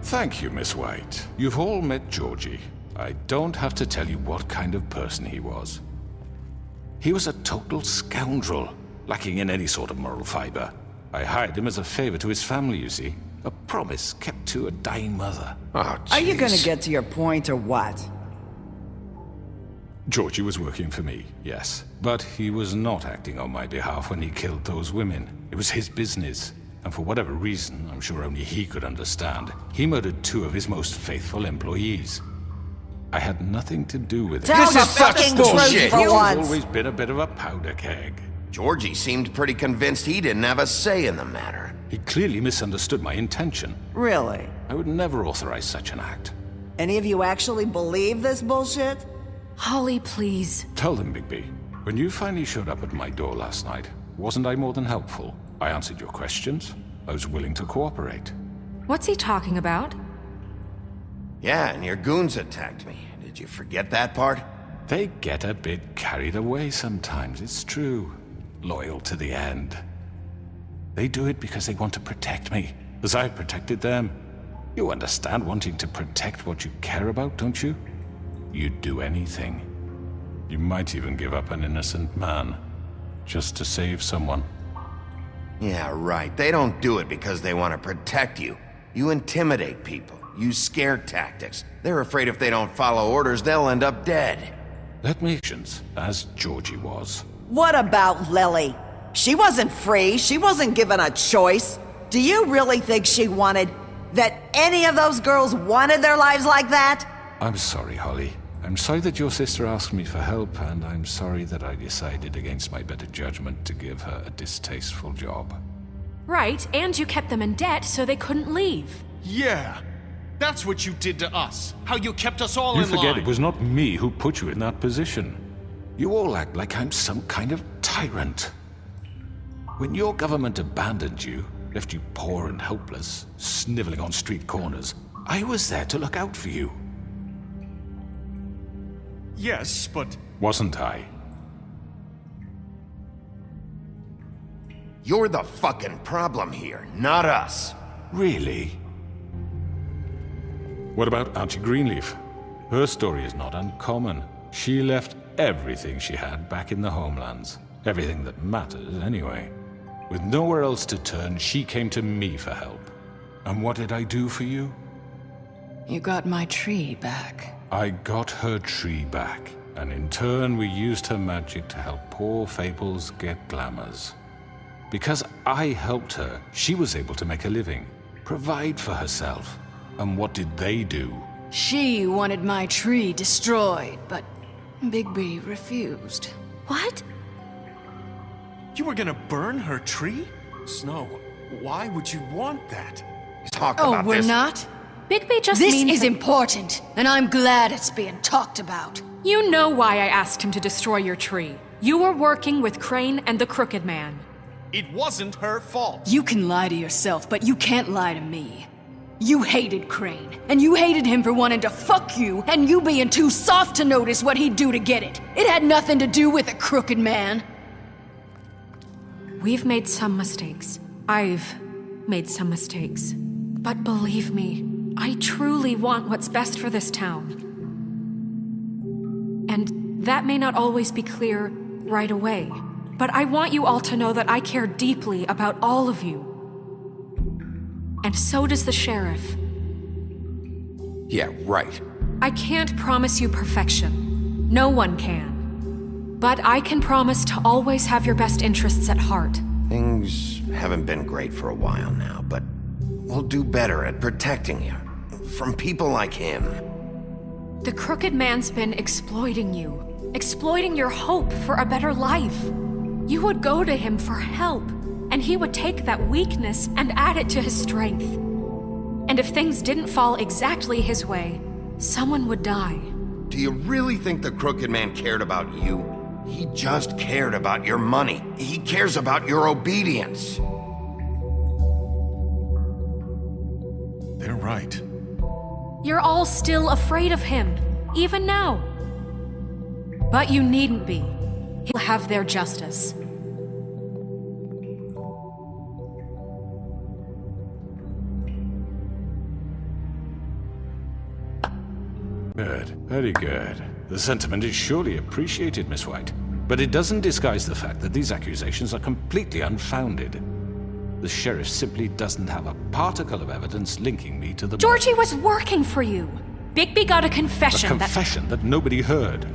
Thank you, Miss White. You've all met Georgie. I don't have to tell you what kind of person he was. He was a total scoundrel, lacking in any sort of moral fiber. I hired him as a favor to his family, you see. A promise kept to a dying mother. Oh, jeez. Are you gonna get to your point or what? Georgie was working for me, yes. But he was not acting on my behalf when he killed those women. It was his business. And for whatever reason, I'm sure only he could understand, he murdered 2 of his most faithful employees. I had nothing to do with it. Tell the fucking truth for He's once! always been a bit of a powder keg. Georgie seemed pretty convinced he didn't have a say in the matter. He clearly misunderstood my intention. Really? I would never authorize such an act. Any of you actually believe this bullshit? Holly, please. Tell them, Bigby. When you finally showed up at my door last night, wasn't I more than helpful? I answered your questions. I was willing to cooperate. What's he talking about? Yeah, and your goons attacked me. Did you forget that part? They get a bit carried away sometimes, it's true. Loyal to the end. They do it because they want to protect me, as I've protected them. You understand wanting to protect what you care about, don't you? You'd do anything. You might even give up an innocent man, just to save someone. Yeah, right. They don't do it because they want to protect you. You intimidate people, use scare tactics. They're afraid if they don't follow orders, they'll end up dead. Let me as Georgie was. What about Lily? She wasn't free, she wasn't given a choice. Do you really think she wanted... that any of those girls wanted their lives like that? I'm sorry, Holly. I'm sorry that your sister asked me for help, and I'm sorry that I decided against my better judgment to give her a distasteful job. Right, and you kept them in debt so they couldn't leave. Yeah, that's what you did to us. How you kept us all You in line. forget it was not me who put you in that position. You all act like I'm some kind of tyrant. When your government abandoned you, left you poor and helpless, sniveling on street corners, I was there to look out for you. Yes, but... Wasn't I? You're the fucking problem here, not us. Really? What about Auntie Greenleaf? Her story is not uncommon. She left everything she had back in the homelands. Everything that matters, anyway. With nowhere else to turn, she came to me for help. And what did I do for you? You got my tree back. I got her tree back, and in turn we used her magic to help poor Fables get glamours. Because I helped her, she was able to make a living, provide for herself. And what did they do? She wanted my tree destroyed, but Bigby refused. What? You were gonna burn her tree? Snow, why would you want that? Talk Oh, about we're this. not? Bigby just This means is that- important, and I'm glad it's being talked about. You know why I asked him to destroy your tree. You were working with Crane and the Crooked Man. It wasn't her fault. You can lie to yourself, but you can't lie to me. You hated Crane, and you hated him for wanting to fuck you, and you being too soft to notice what he'd do to get it. It had nothing to do with a Crooked Man. We've made some mistakes. I've made some mistakes. But believe me, I truly want what's best for this town. And that may not always be clear right away. But I want you all to know that I care deeply about all of you. And so does the sheriff. Yeah, right. I can't promise you perfection. No one can. But I can promise to always have your best interests at heart. Things haven't been great for a while now, but we'll do better at protecting you. From people like him. The Crooked Man's been exploiting you. Exploiting your hope for a better life. You would go to him for help, and he would take that weakness and add it to his strength. And if things didn't fall exactly his way, someone would die. Do you really think the Crooked Man cared about you? He just cared about your money. He cares about your obedience. They're right. You're all still afraid of him, even now. But you needn't be. He'll have their justice. Good, very good. The sentiment is surely appreciated, Miss White. But it doesn't disguise the fact that these accusations are completely unfounded. The sheriff simply doesn't have a particle of evidence linking me to the... Georgie was working for you. Bigby got a confession A confession that nobody heard.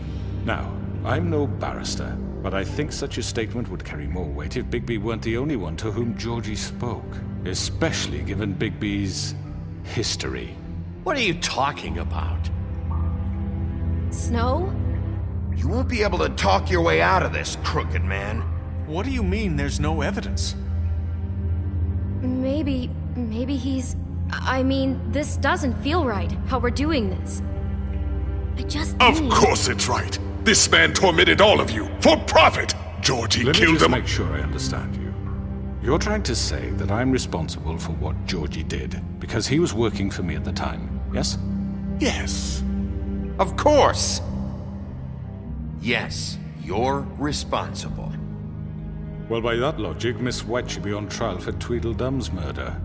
Now, I'm no barrister, but I think such a statement would carry more weight if Bigby weren't the only one to whom Georgie spoke. Especially given Bigby's history. What are you talking about? Snow? You won't be able to talk your way out of this, crooked man. What do you mean there's no evidence? Maybe he's... I mean, this doesn't feel right, how we're doing this. I just Of need... course it's right. This man tormented all of you for profit. Georgie Let me killed just him. make sure I understand you. You're trying to say that I'm responsible for what Georgie did because he was working for me at the time, yes? Yes. Of course! Yes, you're responsible. Well, by that logic, Miss White should be on trial for Tweedledum's murder,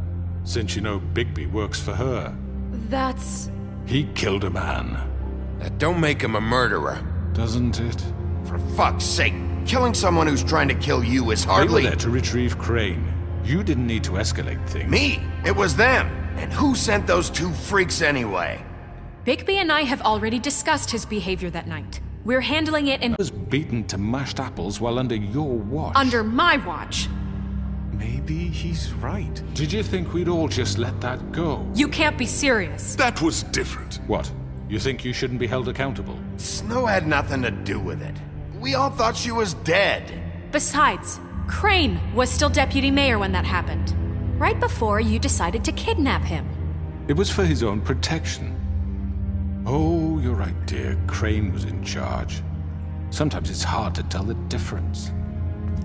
since you know Bigby works for her. That's... He killed a man, That don't make him a murderer. doesn't it? For fuck's sake, killing someone who's trying to kill you is They were hardly... there to retrieve Crane. You didn't need to escalate things. Me! It was them! And who sent those two freaks anyway? Bigby and I have already discussed his behavior that night. We're handling it in... Was beaten to mashed apples while under your watch. under my watch. Maybe he's right. Did you think we'd all just let that go? You can't be serious. That was different. What? You think you shouldn't be held accountable? Snow had nothing to do with it. We all thought she was dead. Besides, Crane was still deputy mayor when that happened. Right before you decided to kidnap him. It was for his own protection. Oh, you're right, dear. Crane was in charge. Sometimes it's hard to tell the difference.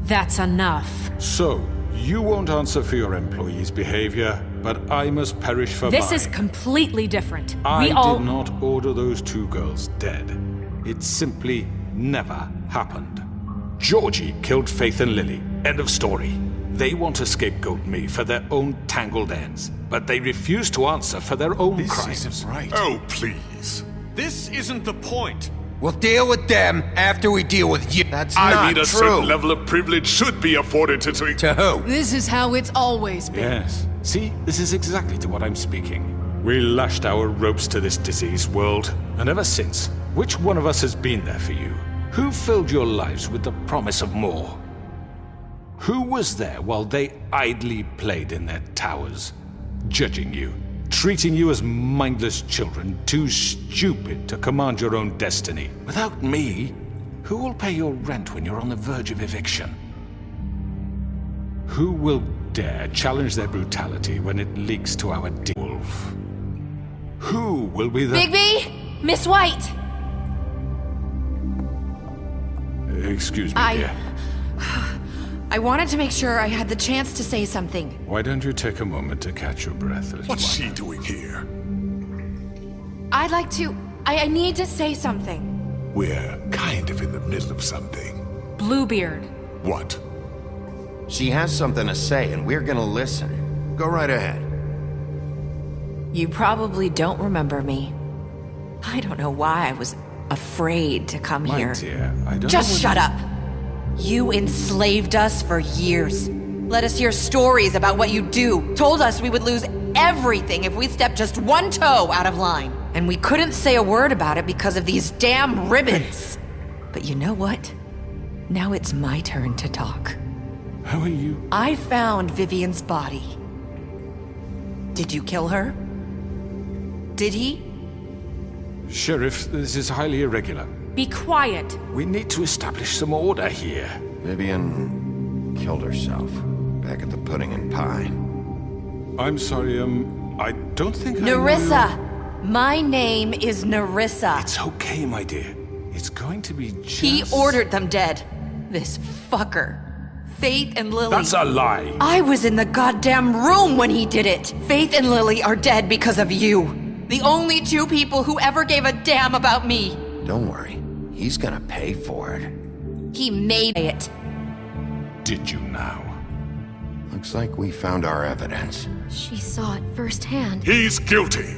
That's enough. So, you won't answer for your employees' behavior, but I must perish for This mine. is completely different. I we all... did not order those two girls dead. It simply never happened. Georgie killed Faith and Lily. End of story. They want to scapegoat me for their own tangled ends, but they refuse to answer for their own This crimes. isn't right. Oh, please. This isn't the point. We'll deal with them after we deal with you. That's I not mean, a true. certain level of privilege should be afforded to... To who? This is how it's always been. Yes. See, this is exactly to what I'm speaking. We lashed our ropes to this diseased world, and ever since, which one of us has been there for you? Who filled your lives with the promise of more? Who was there while they idly played in their towers, judging you, treating you as mindless children, too stupid to command your own destiny? Without me, who will pay your rent when you're on the verge of eviction? Who will dare challenge their brutality when it leaks to our wolf? Who will be the... Bigby! Miss White! Excuse me, dear. I wanted to make sure I had the chance to say something. Why don't you take a moment to catch your breath, little What's one? she doing here? I'd like to... I need to say something. We're kind of in the middle of something. Bluebeard. What? She has something to say, and we're gonna listen. Go right ahead. You probably don't remember me. I don't know why I was afraid to come My here. dear, I don't Just know shut up! You enslaved us for years. Let us hear stories about what you do. Told us we would lose everything if we stepped just one toe out of line. And we couldn't say a word about it because of these damn ribbons. But you know what? Now it's my turn to talk. How are you? I found Vivian's body. Did you kill her? Did he? Sheriff, this is highly irregular. Be quiet. We need to establish some order here. Vivian killed herself back at the Pudding and Pie. I'm sorry, I don't think I know Nerissa! My name is Nerissa. It's okay, my dear. It's going to be just... He ordered them dead. This fucker. Faith and Lily. That's a lie! I was in the goddamn room when he did it. Faith and Lily are dead because of you. The only two people who ever gave a damn about me. Don't worry. He's gonna pay for it. He made it. Did you now? Looks like we found our evidence. She saw it firsthand. He's guilty.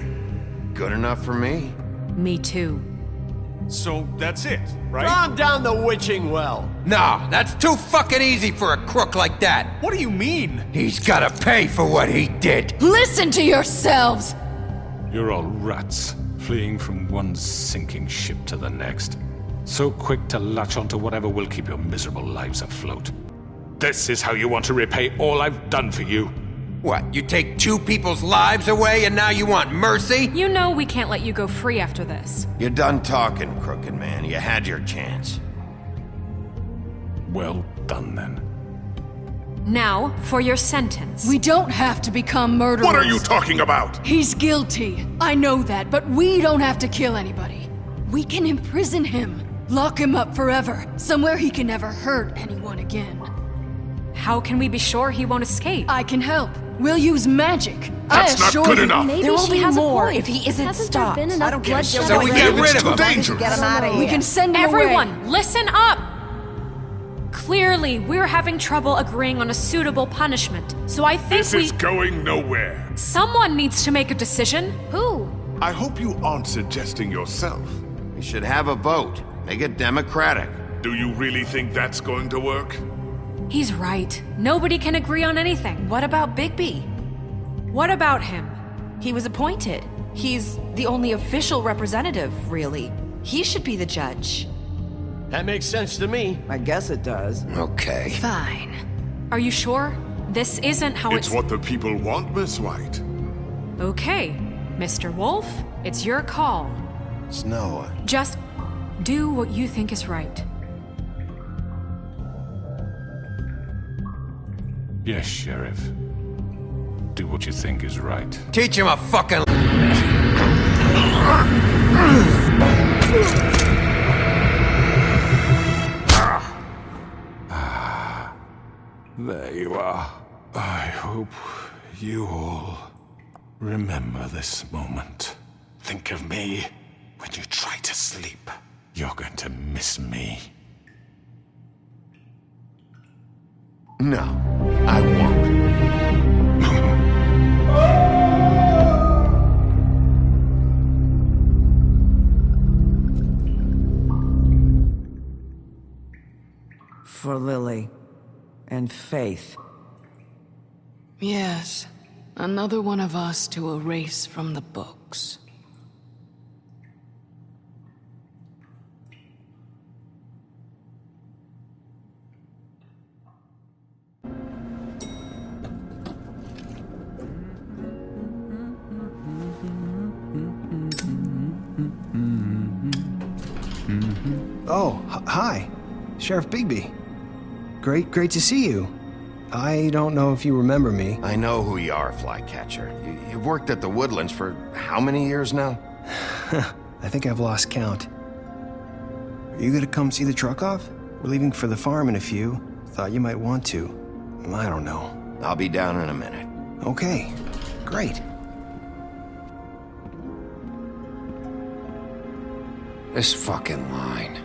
Good enough for me. Me too. So that's it, right? Calm down the witching well. Nah, that's too fucking easy for a crook like that. What do you mean? He's gotta pay for what he did. Listen to yourselves! You're all rats, fleeing from one sinking ship to the next. So quick to latch onto whatever will keep your miserable lives afloat. This is how you want to repay all I've done for you. What, you take two people's lives away and now you want mercy? You know we can't let you go free after this. You're done talking, Crooked Man. You had your chance. Well done, then. Now, for your sentence. We don't have to become murderers. What are you talking about? He's guilty. I know that, but we don't have to kill anybody. We can imprison him. Lock him up forever. Somewhere he can never hurt anyone again. How can we be sure he won't escape? I can help. We'll use magic. That's not good enough. Maybe There will she be has a more point. if he isn't Hasn't stopped. there been enough bloodshed? So we get rid of him. It's too dangerous. Get him out of here. We can send him Everyone, away. listen up! Clearly, we're having trouble agreeing on a suitable punishment, so I think This is going nowhere. someone needs to make a decision. Who? I hope you aren't suggesting yourself. We should have a vote. Make it democratic. Do you really think that's going to work? He's right. Nobody can agree on anything. What about Bigby? What about him? He was appointed. He's the only official representative, really. He should be the judge. That makes sense to me. I guess it does. Okay. Fine. Are you sure? This isn't how It's what the people want, Miss White. Okay, Mr. Wolf, it's your call. Snow. Just do what you think is right. Yes, Sheriff. Do what you think is right. Teach him a fucking... There you are. I hope you all remember this moment. Think of me when you try to sleep. You're going to miss me. No, I won't. For Lily and Faith. Yes. Another one of us to erase from the books. Oh, hi. Sheriff Bigby. Great to see you. I don't know if you remember me. I know who you are, Flycatcher. You've worked at the Woodlands for how many years now? I think I've lost count. Are you gonna come see the truck off? We're leaving for the farm in a few. Thought you might want to. I don't know. I'll be down in a minute. Okay, great. This fucking line.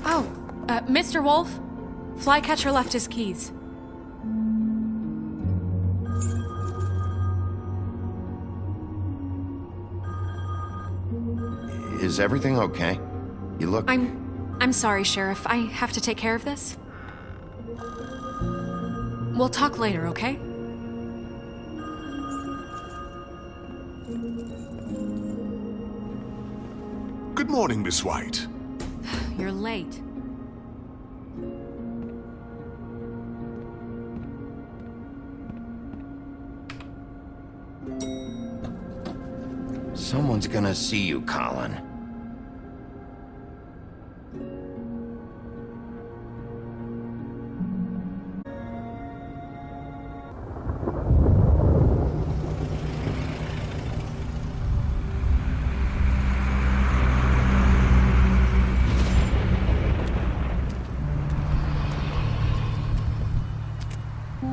Oh, Mr. Wolf, Flycatcher left his keys. Is everything okay? You look... I'm sorry, Sheriff. I have to take care of this. We'll talk later, okay? Good morning, Miss White. You're late. Someone's gonna see you, Colin.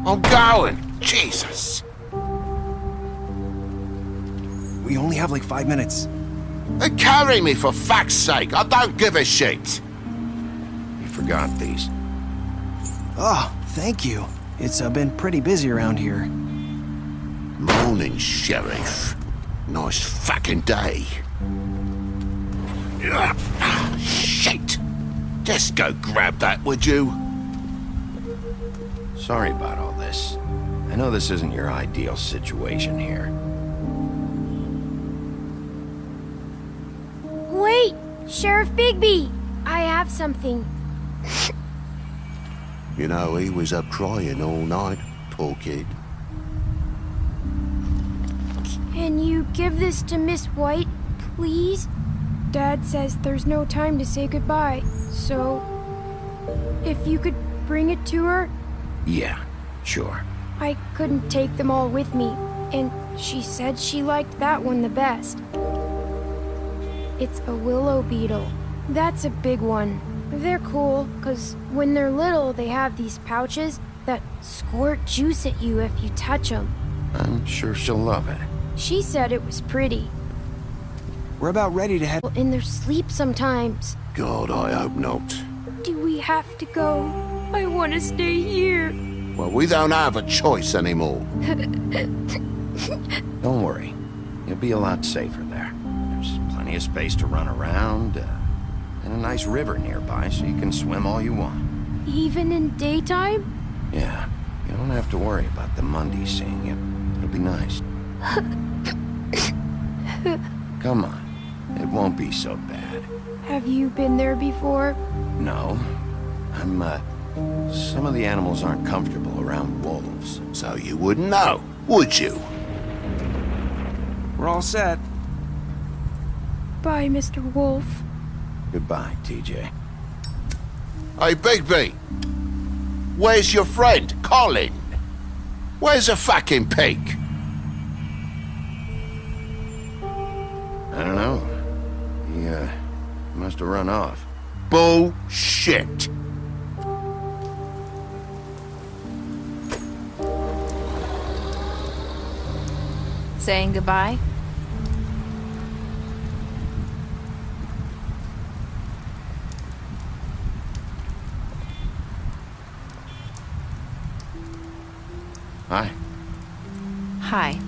I'm going. Jesus. We only have like 5 minutes. Carry me, for fuck's sake. I don't give a shit. You forgot these. Oh, thank you. It's been pretty busy around here. Morning, Sheriff. Nice fucking day. Shit! Just go grab that, would you? Sorry about all this. I know this isn't your ideal situation here. Wait! Sheriff Bigby! I have something. You know, he was up crying all night, poor kid. Can you give this to Miss White, please? Dad says there's no time to say goodbye, so if you could bring it to her? Yeah, sure. I couldn't take them all with me, and she said she liked that one the best. It's a willow beetle. That's a big one. They're cool, because when they're little, they have these pouches that squirt juice at you if you touch them. I'm sure she'll love it. She said it was pretty. We're about ready to head. In their sleep sometimes. God, I hope not. Do we have to go? I want to stay here. Well, we don't have a choice anymore. Don't worry. You'll be a lot safer there. There's plenty of space to run around, and a nice river nearby so you can swim all you want. Even in daytime? Yeah, you don't have to worry about the Mundies seeing you. It'll be nice. Come on. It won't be so bad. Have you been there before? No. Some of the animals aren't comfortable around wolves. So you wouldn't know, would you? We're all set. Bye, Mr. Wolf. Goodbye, TJ. Hey, Bigby. Where's your friend, Colin? Where's the fucking pig? I don't know. He, must have run off. Bullshit. Saying goodbye? Hi. Hi.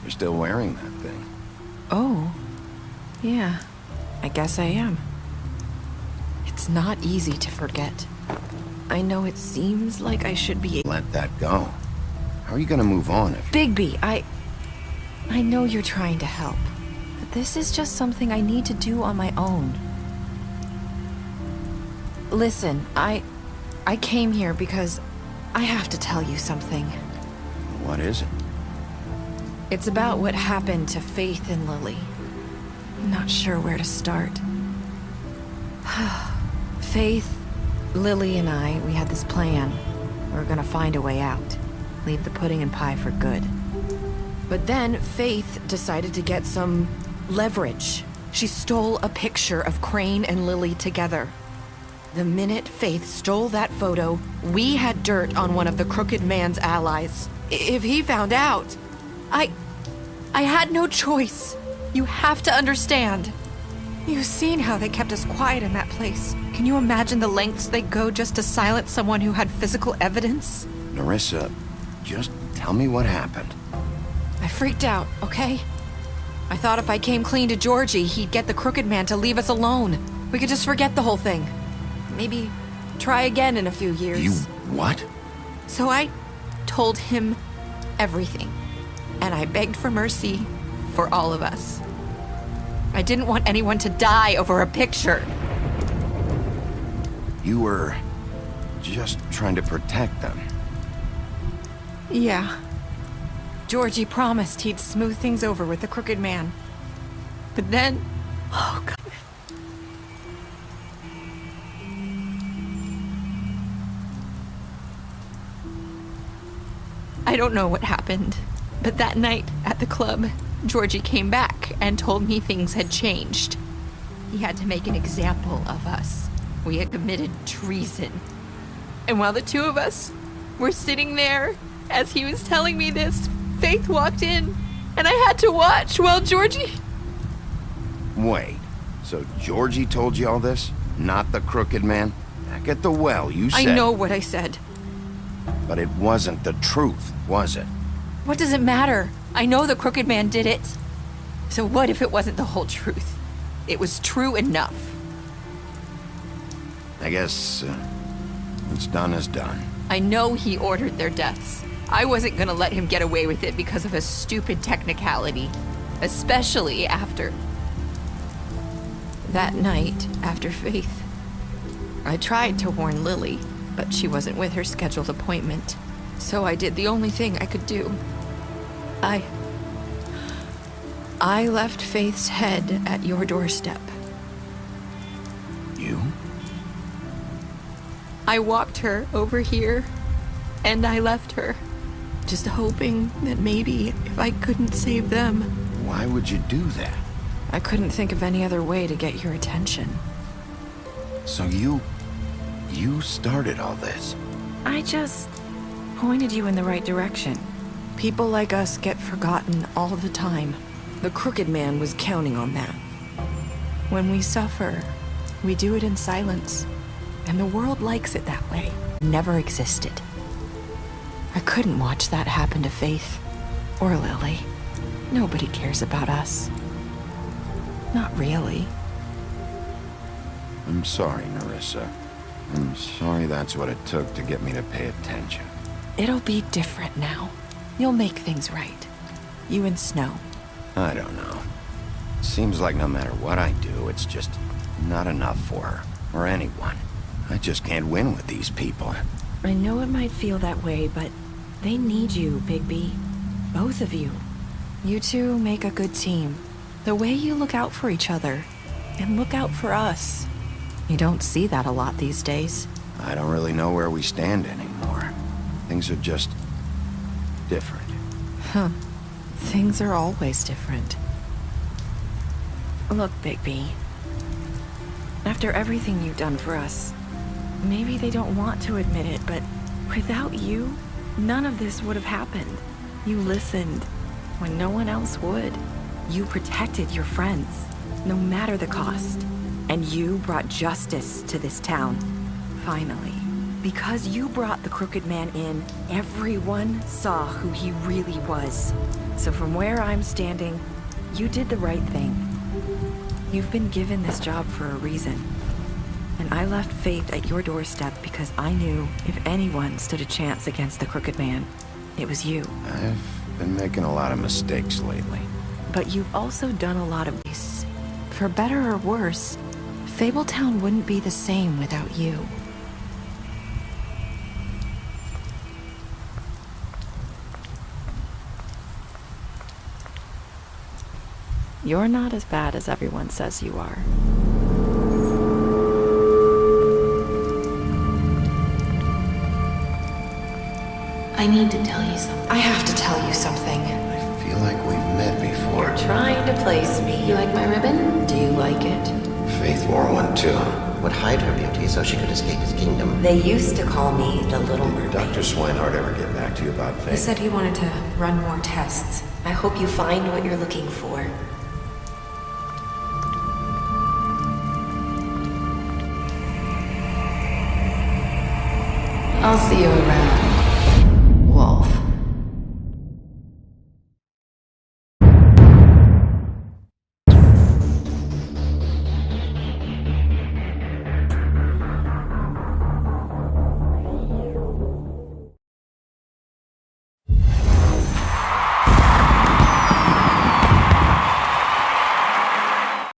You're still wearing that thing. Oh, yeah, I guess I am. It's not easy to forget. I know it seems like I should be. Let that go. How are you gonna move on if... Bigby, I know you're trying to help, but this is just something I need to do on my own. Listen, I came here because I have to tell you something. What is it? It's about what happened to Faith and Lily. I'm not sure where to start. Faith, Lily, and I, we had this plan. We were gonna find a way out. Leave the pudding and pie for good. But then Faith decided to get some leverage. She stole a picture of Crane and Lily together. The minute Faith stole that photo, we had dirt on one of the Crooked Man's allies. If he found out, I had no choice. You have to understand. You've seen how they kept us quiet in that place. Can you imagine the lengths they go just to silence someone who had physical evidence? Nerissa, just tell me what happened. I freaked out, okay? I thought if I came clean to Georgie, he'd get the Crooked Man to leave us alone. We could just forget the whole thing. Maybe try again in a few years. You what? So I told him everything. And I begged for mercy for all of us. I didn't want anyone to die over a picture. You were just trying to protect them. Yeah. Georgie promised he'd smooth things over with the Crooked Man. But then... Oh, God. I don't know what happened, but that night at the club, Georgie came back and told me things had changed. He had to make an example of us. We had committed treason. And while the two of us were sitting there, as he was telling me this, Faith walked in, and I had to watch while Georgie... Wait, so Georgie told you all this? Not the Crooked Man? Back at the well, you said... I know what I said. But it wasn't the truth, was it? What does it matter? I know the crooked man did it. So what if it wasn't the whole truth? It was true enough. I guess, what's done is done. I know he ordered their deaths. I wasn't gonna let him get away with it because of a stupid technicality. Especially after... that night, after Faith. I tried to warn Lily, but she wasn't with her scheduled appointment. So I did the only thing I could do. I left Faith's head at your doorstep. You? I walked her over here, and I left her. Just hoping that maybe if I couldn't save them... Why would you do that? I couldn't think of any other way to get your attention. So you started all this? I just pointed you in the right direction. People like us get forgotten all the time. The crooked man was counting on that. When we suffer, we do it in silence. And the world likes it that way. Never existed. I couldn't watch that happen to Faith. Or Lily. Nobody cares about us. Not really. I'm sorry, Nerissa. I'm sorry that's what it took to get me to pay attention. It'll be different now. You'll make things right. You and Snow. I don't know. Seems like no matter what I do, it's just not enough for her, or anyone. I just can't win with these people. I know it might feel that way, but they need you, Bigby. Both of you. You two make a good team. The way you look out for each other, and look out for us. You don't see that a lot these days. I don't really know where we stand anymore. Things are just... different. Huh. Things are always different. Look, Bigby. After everything you've done for us, maybe they don't want to admit it, but without you, none of this would have happened. You listened when no one else would. You protected your friends, no matter the cost. And you brought justice to this town. Finally. Because you brought the crooked man in, everyone saw who he really was. So from where I'm standing, you did the right thing. You've been given this job for a reason. And I left Faith at your doorstep because I knew if anyone stood a chance against the crooked man, it was you. I've been making a lot of mistakes lately. But you've also done a lot of this. For better or worse, Fabletown wouldn't be the same without you. You're not as bad as everyone says you are. I need to tell you something. I have to tell you something. I feel like we've met before. You're trying to place me. You like my ribbon? Do you like it? Faith wore one too. Would hide her beauty so she could escape his kingdom. They used to call me the Little Mermaid. Did Dr. Swinehart ever get back to you about Faith? He said he wanted to run more tests. I hope you find what you're looking for. I'll see you around.